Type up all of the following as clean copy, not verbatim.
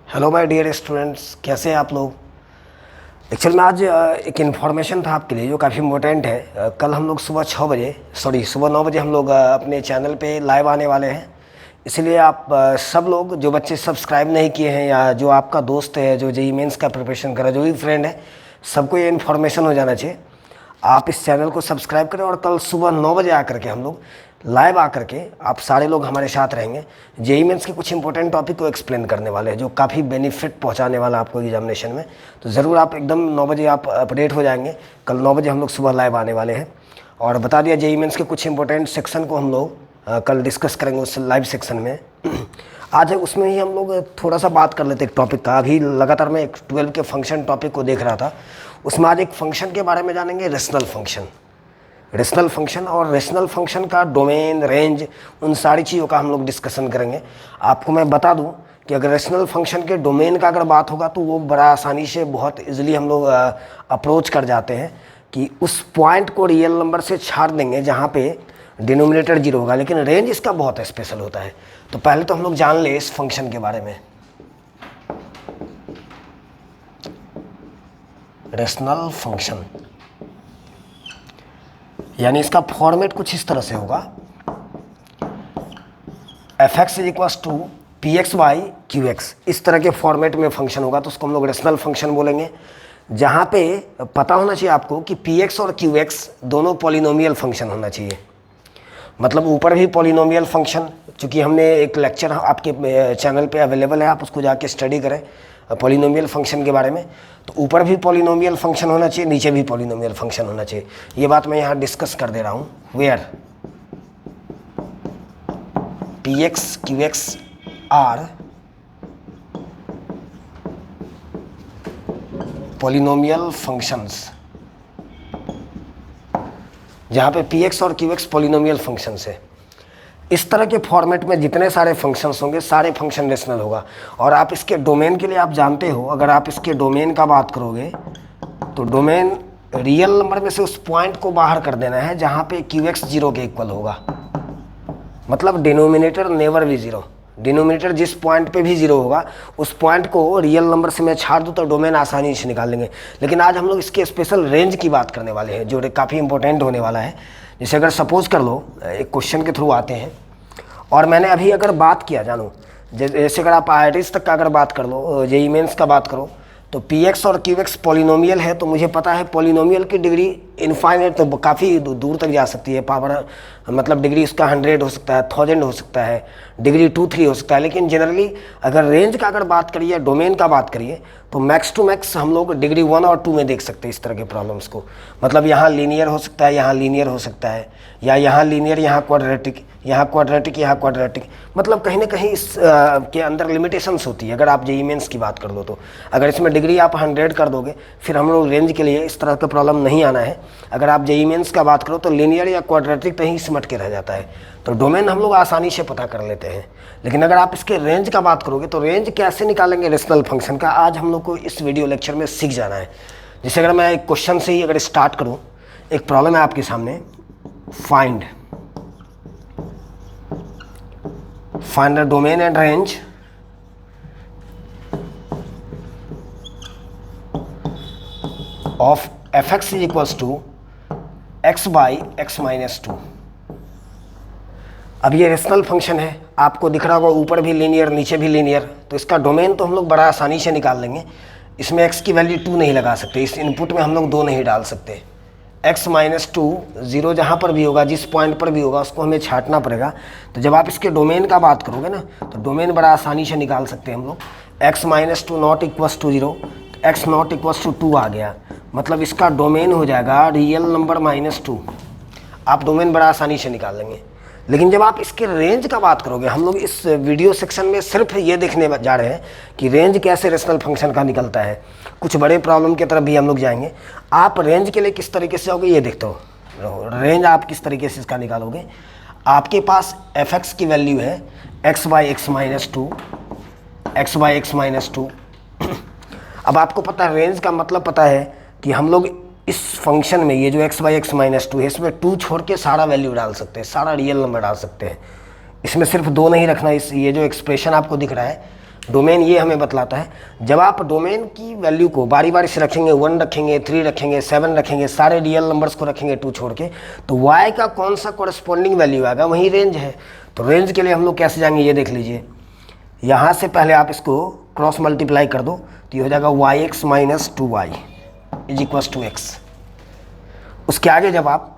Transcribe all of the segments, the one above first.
Hello my dear students, कैसे हैं आप लोग। एक्चुअल में आज एक इन्फॉर्मेशन था आपके लिए जो काफ़ी इम्पोर्टेंट है। कल हम लोग सुबह 9 बजे हम लोग अपने चैनल पे लाइव आने वाले हैं। इसलिए आप सब लोग जो बच्चे सब्सक्राइब नहीं किए हैं या जो आपका दोस्त है जो जेईई मेंस का प्रिपरेशन कर रहा है, जो भी फ्रेंड है, सबको ये इन्फॉर्मेशन हो जाना चाहिए। आप इस चैनल को सब्सक्राइब करें और कल सुबह 9 बजे आकर के हम लोग लाइव आकर के आप सारे लोग हमारे साथ रहेंगे। जेईई मेंस के कुछ इंपॉर्टेंट टॉपिक को एक्सप्लेन करने वाले हैं जो काफ़ी बेनिफिट पहुंचाने वाला आपको एग्जामिनेशन में। तो ज़रूर आप एकदम 9 बजे आप अपडेट हो जाएंगे। कल 9 बजे हम लोग सुबह लाइव आने वाले हैं। और बता दिया, जेईई मेंस के कुछ इंपॉर्टेंट सेक्शन को हम लोग कल डिस्कस करेंगे उस लाइव सेक्शन में। आज उसमें ही हम लोग थोड़ा सा बात कर लेते एक टॉपिक का। अभी लगातार मैं एक 12 के फंक्शन टॉपिक को देख रहा था, उसमें आज एक फंक्शन के बारे में जानेंगे, रेशनल फंक्शन। रेशनल फंक्शन और रेशनल फंक्शन का डोमेन, रेंज, उन सारी चीज़ों का हम लोग डिस्कशन करेंगे। आपको मैं बता दूं कि अगर रेशनल फंक्शन के डोमेन का अगर बात होगा तो वो बड़ा आसानी से बहुत इजीली हम लोग अप्रोच कर जाते हैं कि उस पॉइंट को रियल नंबर से छाड़ देंगे जहाँ पे डिनोमिनेटर 0 होगा। लेकिन रेंज इसका बहुत स्पेशल होता है। तो पहले तो हम लोग जान ले इस फंक्शन के बारे में। रेशनल फंक्शन यानी इसका फॉर्मेट कुछ इस तरह से होगा, f(x) = px/qx। इस तरह के फॉर्मेट में फंक्शन होगा तो उसको हम लोग रेशनल फंक्शन बोलेंगे। जहाँ पे पता होना चाहिए आपको कि px और qx दोनों पॉलिनोमियल फंक्शन होना चाहिए। मतलब ऊपर भी पॉलिनोमियल फंक्शन, चूँकि हमने एक लेक्चर आपके चैनल पे अवेलेबल है, आप उसको जाके स्टडी करें पॉलिनोमियल फंक्शन के बारे में। तो ऊपर भी पॉलिनोमियल फंक्शन होना चाहिए, नीचे भी पॉलिनोमियल फंक्शन होना चाहिए। ये बात मैं यहाँ डिस्कस कर दे रहा हूँ। Where px qx are polynomial functions, जहाँ पे px और qx पॉलिनोमियल फंक्शंस है। इस तरह के फॉर्मेट में जितने सारे फंक्शंस होंगे सारे फंक्शन रेशनल होगा। और आप इसके डोमेन के लिए आप जानते हो, अगर आप इसके डोमेन का बात करोगे तो डोमेन रियल नंबर में से उस पॉइंट को बाहर कर देना है जहाँ पे qx 0 के इक्वल होगा। मतलब डिनोमिनेटर नेवर भी 0। डिनोमिनेटर जिस पॉइंट पे भी 0 होगा उस पॉइंट को रियल नंबर से मैं छाड़ दूँ तो डोमेन आसानी से निकाल लेंगे। लेकिन आज हम लोग इसके स्पेशल रेंज की बात करने वाले हैं जो काफ़ी इंपॉर्टेंट होने वाला है। जैसे अगर सपोज कर लो, एक क्वेश्चन के थ्रू आते हैं और मैंने अभी अगर बात किया, जानो जैसे अगर आप IITs तक का अगर बात कर लो, जेईई मेंस का बात करो, तो px और qx पॉलिनोमियल है तो मुझे पता है पॉलिनोमियल की डिग्री इनफाइनाइट तो काफ़ी दूर तक जा सकती है। पावर मतलब डिग्री इसका 100 हो सकता है, 1000 हो सकता है, डिग्री 2-3 हो सकता है। लेकिन जनरली अगर रेंज का अगर बात करिए, डोमेन का बात करिए, तो मैक्स टू मैक्स हम लोग डिग्री 1 और 2 में देख सकते हैं इस तरह के प्रॉब्लम्स को। मतलब यहाँ लीनियर हो सकता है, यहाँ लीनियर हो सकता है, या यहाँ लीनियर, यहाँ क्वाड्रेटिक, यहाँ क्वाड्रेटिक, यहाँ क्वाड्रेटिक। मतलब कहीं ना कहीं इस के अंदर लिमिटेशंस होती है अगर आप जेईई मेंस की बात कर लो तो। अगर इसमें डिग्री आप 100 कर दोगे फिर हम लोग रेंज के लिए इस तरह का प्रॉब्लम नहीं आना है। अगर आप जेईई मेंस का बात करो तो लीनियर या क्वाड्रेटिक पे ही सिमट के रह जाता है। तो डोमेन हम लोग आसानी से पता कर लेते हैं। लेकिन अगर आप इसके रेंज का बात करोगे तो रेंज कैसे निकालेंगे रेशनल फंक्शन का, आज हम लोग को इस वीडियो लेक्चर में सीख जाना है। जैसे अगर मैं एक क्वेश्चन से ही अगर स्टार्ट करूँ, एक प्रॉब्लम है आपके सामने, find the domain and range of f(x) = x/x-2। अब ये रेशनल फंक्शन है, आपको दिख रहा होगा ऊपर भी लीनियर नीचे भी लीनियर। तो इसका डोमेन तो हम लोग बड़ा आसानी से निकाल लेंगे। इसमें x की वैल्यू 2 नहीं लगा सकते, इस इनपुट में हम लोग 2 नहीं डाल सकते। x-2 0 जहाँ पर भी होगा, जिस पॉइंट पर भी होगा उसको हमें छांटना पड़ेगा। तो जब आप इसके डोमेन का बात करोगे ना तो डोमेन बड़ा आसानी से निकाल सकते हैं हम लोग। x-2 not equals to 0, x not equals to 2 आ गया। मतलब इसका डोमेन हो जाएगा रियल नंबर -2। आप डोमेन बड़ा आसानी से निकाल लेंगे। लेकिन जब आप इसके रेंज का बात करोगे, हम लोग इस वीडियो सेक्शन में सिर्फ ये देखने जा रहे हैं कि रेंज कैसे रेशनल फंक्शन का निकलता है। कुछ बड़े प्रॉब्लम की तरफ भी हम लोग जाएंगे। आप रेंज के लिए किस तरीके से जाओगे ये देखते हो। रेंज आप किस तरीके से इसका निकालोगे, आपके पास f(x) की वैल्यू है x/x-2, x/x-2। अब आपको पता है रेंज का मतलब पता है कि हम लोग इस फंक्शन में ये जो x/x-2 है इसमें 2 छोड़ के सारा वैल्यू डाल सकते हैं, सारा रियल नंबर डाल सकते हैं। इसमें सिर्फ 2 नहीं रखना। इस ये जो एक्सप्रेशन आपको दिख रहा है डोमेन ये हमें बतलाता है, जब आप डोमेन की वैल्यू को बारी बारी से रखेंगे, 1 रखेंगे, 3 रखेंगे, 7 रखेंगे, सारे रियल नंबर्स को रखेंगे 2 छोड़ के, तो y का कौन सा कॉरस्पॉन्डिंग वैल्यू आएगा, वही रेंज है। तो रेंज के लिए हम लोग कैसे जाएंगे, ये देख लीजिए। यहाँ से पहले आप इसको क्रॉस मल्टीप्लाई कर दो तो ये हो जाएगा yx minus 2y is equals to x। उसके आगे जब आप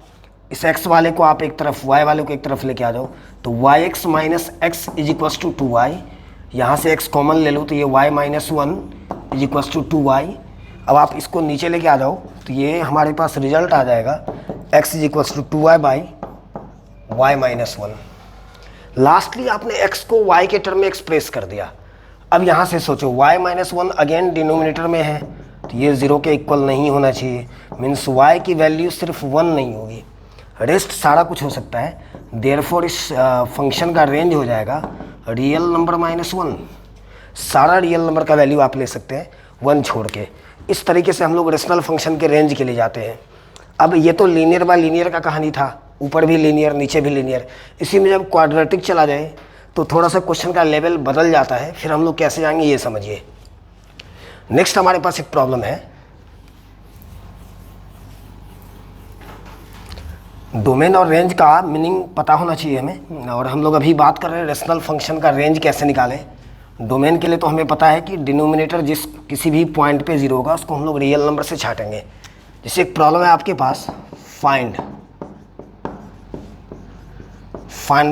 इस x वाले को आप एक तरफ, y वाले को एक तरफ लेके आ जाओ, तो yx minus x is equals to 2y। यहाँ से x कॉमन ले लो तो ये y minus 1 is equals to 2y। अब आप इसको नीचे लेके आ जाओ तो ये हमारे पास रिजल्ट आ जाएगा x is equals to 2y by y minus 1। Lastly आपने x को y के टर्म में एक्सप्रेस कर दिया। अब यहाँ से सोचो y माइनस 1 अगेन डिनोमिनेटर में है तो ये 0 के इक्वल नहीं होना चाहिए, मीन्स y की वैल्यू सिर्फ 1 नहीं होगी, रेस्ट सारा कुछ हो सकता है। देयरफॉर इस फंक्शन का रेंज हो जाएगा रियल नंबर माइनस 1। सारा रियल नंबर का वैल्यू आप ले सकते हैं 1 छोड़ के। इस तरीके से हम लोग रेशनल फंक्शन के रेंज के लिए जाते हैं। अब ये तो लीनियर बाय लीनियर का कहानी था, ऊपर भी लीनियर नीचे भी लीनियर। इसी में जब क्वाड्रेटिक चला जाए तो थोड़ा सा क्वेश्चन का लेवल बदल जाता है, फिर हम लोग कैसे जाएंगे ये समझिए। नेक्स्ट हमारे पास एक प्रॉब्लम है, डोमेन और रेंज का मीनिंग पता होना चाहिए हमें, और हम लोग अभी बात कर रहे हैं रेशनल फंक्शन का रेंज कैसे निकालें। डोमेन के लिए तो हमें पता है कि डिनोमिनेटर जिस किसी भी पॉइंट पे 0 होगा उसको हम लोग रियल नंबर से छाटेंगे। जैसे एक प्रॉब्लम है आपके पास, find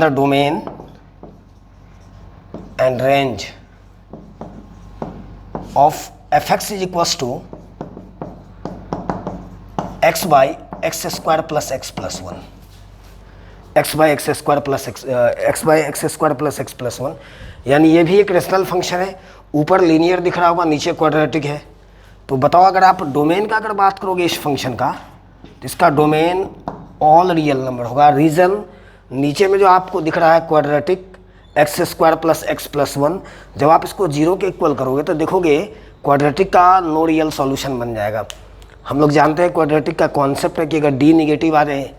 the domain and range of fx is equals to x by X square plus X plus 1, X by X square plus X plus 1। यानी ये भी एक रेशनल फंक्शन है, ऊपर लीनियर दिख रहा होगा, नीचे क्वाड्रेटिक है। तो बताओ अगर आप डोमेन का अगर बात करोगे इस फंक्शन का, तो इसका डोमेन ऑल रियल नंबर होगा। रीजन नीचे में जो आपको दिख रहा है quadratic x square plus X plus 1, जब आप इसको 0 के इक्वल करोगे तो देखोगे क्वाड्रेटिक का नो रियल सॉल्यूशन बन जाएगा। हम लोग जानते हैं क्वाड्रेटिक का कॉन्सेप्ट है कि अगर डी निगेटिव आ जाए,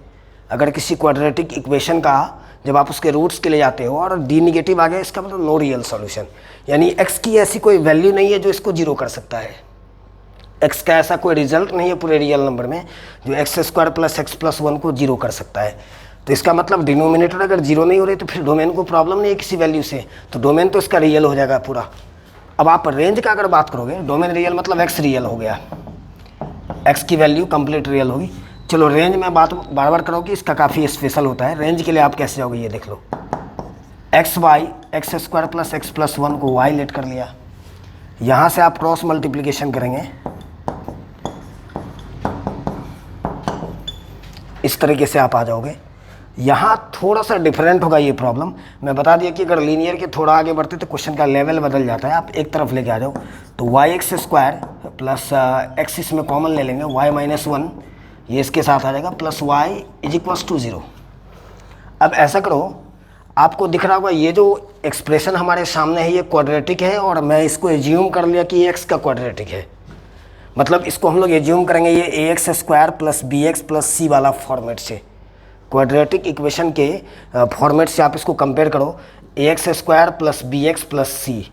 अगर किसी क्वाड्रेटिक इक्वेशन का जब आप उसके रूट्स के लिए जाते हो और डी निगेटिव आ गया, इसका मतलब नो रियल सॉल्यूशन, यानी एक्स की ऐसी कोई वैल्यू नहीं है जो इसको 0 कर सकता है। एक्स का ऐसा कोई रिजल्ट नहीं है पूरे रियल नंबर में जो x square plus X plus 1 को 0 कर सकता है। तो इसका मतलब डिनोमिनेटर अगर 0 नहीं हो रही तो फिर डोमेन को प्रॉब्लम नहीं है किसी वैल्यू से, तो डोमेन तो इसका रियल हो जाएगा पूरा। अब आप रेंज का अगर बात करोगे, डोमेन रियल मतलब एक्स रियल हो गया, एक्स की वैल्यू कंप्लीट रियल होगी। चलो रेंज में बात बार बार करो कि इसका काफ़ी स्पेशल होता है। रेंज के लिए आप कैसे जाओगे ये देख लो, X by X square plus X plus 1 को वाई लेट कर लिया, यहाँ से आप क्रॉस मल्टीप्लिकेशन करेंगे, इस तरीके से आप आ जाओगे। यहाँ थोड़ा सा डिफरेंट होगा ये प्रॉब्लम, मैं बता दिया कि अगर लीनियर के थोड़ा आगे बढ़ते तो क्वेश्चन का लेवल बदल जाता है। आप एक तरफ लेके आ जाओ तो y x square plus x इसमें कॉमन ले लेंगे, वाई माइनस 1 ये इसके साथ आ जाएगा, plus y is equals to 0। अब ऐसा करो, आपको दिख रहा होगा ये जो एक्सप्रेशन हमारे सामने है ये क्वाड्रेटिक है, और मैं इसको एज्यूम कर लिया कि ये एक्स का क्वाड्रेटिक है, मतलब इसको हम लोग एज्यूम करेंगे ये A X square plus B X plus C वाला फॉर्मेट से, क्वाड्रेटिक इक्वेशन के फॉर्मेट से आप इसको कंपेयर करो, A X square plus B X plus C,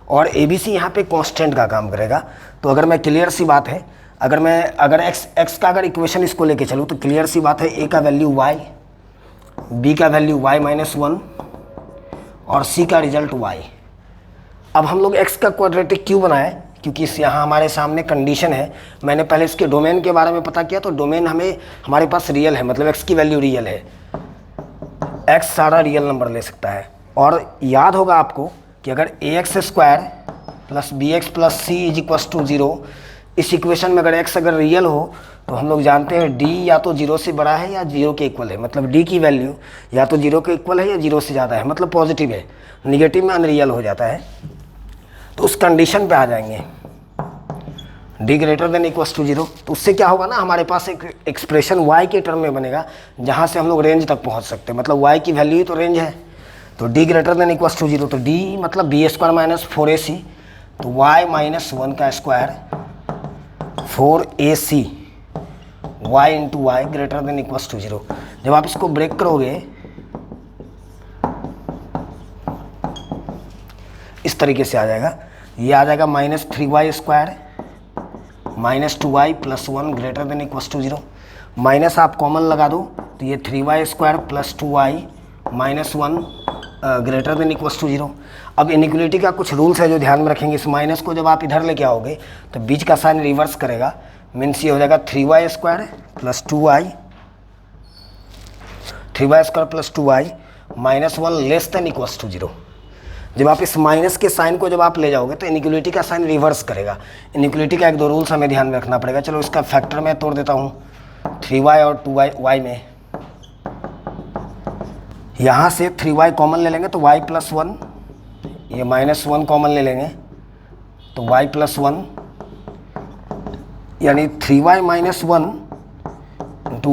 और ए बी सी यहाँ पे कांस्टेंट का काम करेगा। तो अगर मैं क्लियर सी बात है, अगर एक्स का अगर इक्वेशन इसको लेके चलूँ तो क्लियर सी बात है, ए का वैल्यू वाई, बी का वैल्यू वाई माइनस 1 और सी का रिजल्ट वाई। अब हम लोग एक्स का क्वाड्रेटिक क्यों बनाए, क्योंकि इस यहाँ हमारे सामने कंडीशन है, मैंने पहले इसके डोमेन के बारे में पता किया तो डोमेन हमारे पास रियल है, मतलब एक्स की वैल्यू रियल है, एक्स सारा रियल नंबर ले सकता है। और याद होगा आपको कि अगर A X square plus B X plus C is equals to 0, इस इक्वेशन में अगर एक्स अगर रियल हो तो हम लोग जानते हैं डी या तो 0 से बड़ा है या 0 के इक्वल है, मतलब डी की वैल्यू या तो 0 के इक्वल है या 0 से ज़्यादा है, मतलब पॉजिटिव है, निगेटिव में अनरियल हो जाता है। तो उस कंडीशन पे आ जाएंगे D greater than equals to 0, तो उससे क्या होगा ना, हमारे पास एक एक्सप्रेशन y के टर्म में बनेगा जहाँ से हम लोग रेंज तक पहुँच सकते हैं, मतलब y की वैल्यू ही तो रेंज है। तो D greater than equals to 0, तो डी मतलब बी स्क्वायर माइनस 4ac, तो y माइनस 1 का square 4ac y into y greater than equals to 0। जब आप इसको ब्रेक करोगे इस इस तरीके से आ जाएगा। ये आ जाएगा -3y² -2y + 1 greater than equals to 0। Minus आप कॉमन लगा दो तो ये 3y² + 2y -1 greater than equals to 0। अब इनइक्वलिटी का कुछ रूल्स है जो ध्यान में रखेंगे। इस माइनस को जब आप इधर लेके आओगे तो बीच का साइन रिवर्स करेगा, मीन्स ये हो जाएगा 3y² + 2y -1 less than equals to 0। जब आप इस माइनस के साइन को जब आप ले जाओगे तो इनइक्वलिटी का साइन रिवर्स करेगा। इनइक्वलिटी का 1-2 रूल्स हमें ध्यान में रखना पड़ेगा। चलो इसका फैक्टर मैं तोड़ देता हूँ 3y और 2y में। यहाँ से 3y कॉमन ले लेंगे तो y + 1, ये -1 कॉमन ले लेंगे तो y + 1, यानी 3y - 1 ×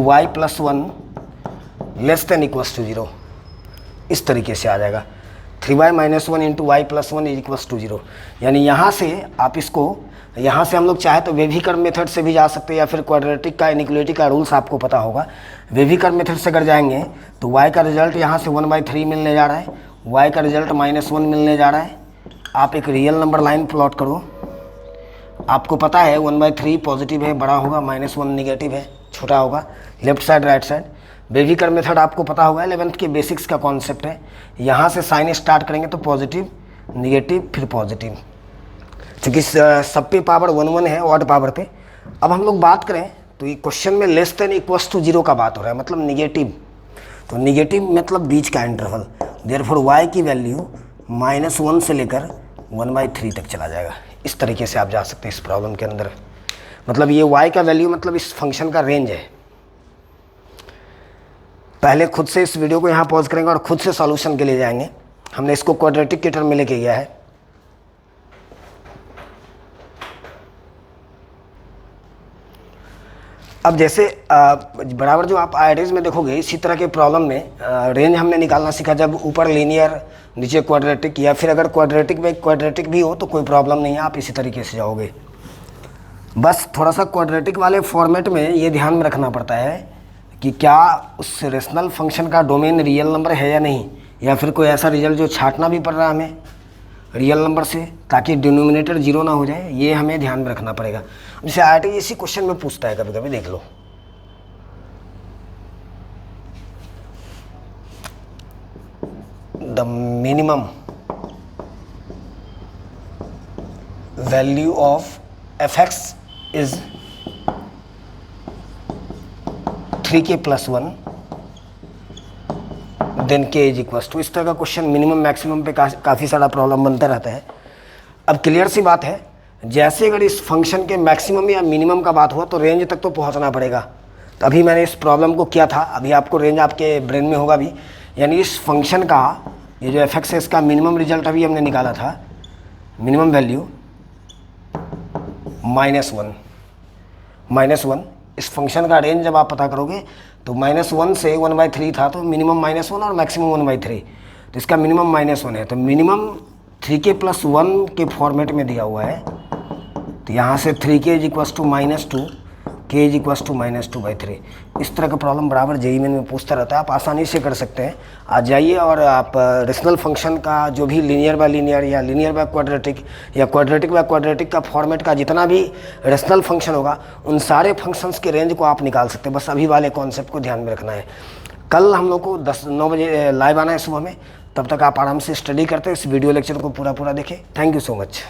y + 1 less than equals to 0। इस तरीके से आ जाएगा 3y - 1 × y + 1 इक्वल्स टू 0। यानी यहाँ से आप इसको, यहाँ से हम लोग चाहे तो वेविकर्व मेथड से भी जा सकते हैं या फिर क्वाड्रेटिक का इनइक्वलिटी का रूल्स आपको पता होगा। वेविकर्व मेथड से अगर जाएंगे तो y का रिजल्ट यहाँ से 1/3 मिलने जा रहा है, y का रिजल्ट -1 मिलने जा रहा है। आप एक रियल नंबर लाइन प्लॉट करो, आपको पता है 1/3 पॉजिटिव है, बड़ा होगा, -1 निगेटिव है, छोटा होगा, left side right side. Wavy curve method आपको पता होगा, 11th के बेसिक्स का कॉन्सेप्ट है। यहाँ से साइन स्टार्ट करेंगे तो पॉजिटिव, निगेटिव, फिर पॉजिटिव, क्योंकि सब पे पावर 1 है ऑड पावर पे। अब हम लोग बात करें तो ये क्वेश्चन में लेस देन इक्वल्स टू 0 का बात हो रहा है, मतलब निगेटिव। तो निगेटिव मतलब बीच का इंटरवल, देयरफॉर y की वैल्यू -1 से लेकर 1/3 तक चला जाएगा। इस तरीके से आप जा सकते हैं इस प्रॉब्लम के अंदर। मतलब ये y का वैल्यू मतलब इस फंक्शन का रेंज है। पहले खुद से इस वीडियो को यहाँ पॉज करेंगे और खुद से सॉल्यूशन के लिए जाएंगे। हमने इसको क्वाड्रेटिक के टर्म में लेके गया है। अब जैसे बराबर जो आप आईआईटीज में देखोगे इसी तरह के प्रॉब्लम में रेंज हमने निकालना सीखा, जब ऊपर लीनियर नीचे क्वाड्रेटिक, या फिर अगर क्वाड्रेटिक में क्वाड्रेटिक भी हो तो कोई प्रॉब्लम नहीं है, आप इसी तरीके से जाओगे। बस थोड़ा सा क्वाड्रेटिक वाले फॉर्मेट में ये ध्यान में रखना पड़ता है कि क्या उस रेशनल फंक्शन का डोमेन रियल नंबर है या नहीं, या फिर कोई ऐसा रिजल्ट जो छांटना भी पड़ रहा है हमें रियल नंबर से, ताकि डिनोमिनेटर 0 ना हो जाए, ये हमें ध्यान में रखना पड़ेगा। जैसे आईआईटी इसी क्वेश्चन में पूछता है कभी कभी, देख लो। The minimum value of f(x) is 3k + 1 then k = 2। इस तरह का क्वेश्चन मिनिमम मैक्सिमम पे काफ़ी सारा प्रॉब्लम बनता रहता है। अब क्लियर सी बात है, जैसे अगर इस फंक्शन के मैक्सिमम या मिनिमम का बात हुआ तो रेंज तक तो पहुंचना पड़ेगा। तो अभी मैंने इस प्रॉब्लम को किया था, अभी आपको रेंज आपके ब्रेन में होगा भी। यानी इस फंक्शन का ये जो f(x) है इसका मिनिमम रिजल्ट अभी हमने निकाला था, मिनिमम वैल्यू -1। इस फंक्शन का रेंज जब आप पता करोगे तो -1 से 1/3 था, तो मिनिमम -1 और मैक्सिमम 1/3, तो इसका मिनिमम -1 है। तो मिनिमम 3k + 1 के फॉर्मेट में दिया हुआ है, तो यहाँ से 3k = -2, k = -2/3। इस तरह का प्रॉब्लम बराबर जेईई में पूछता रहता है, आप आसानी से कर सकते हैं। आज जाइए और आप रेशनल फंक्शन का जो भी लीनियर बाय लीनियर या लीनियर बाय क्वाड्रेटिक या क्वाड्रेटिक बाय क्वाड्रेटिक का फॉर्मेट का जितना भी रेशनल फंक्शन होगा, उन सारे फंक्शंस के रेंज को आप निकाल सकते हैं। बस अभी वाले कॉन्सेप्ट को ध्यान में रखना है। कल हम लोग को 9 बजे लाइव आना है सुबह में, तब तक आप आराम से स्टडी करते हैं। इस वीडियो लेक्चर को पूरा देखें। Thank you so much.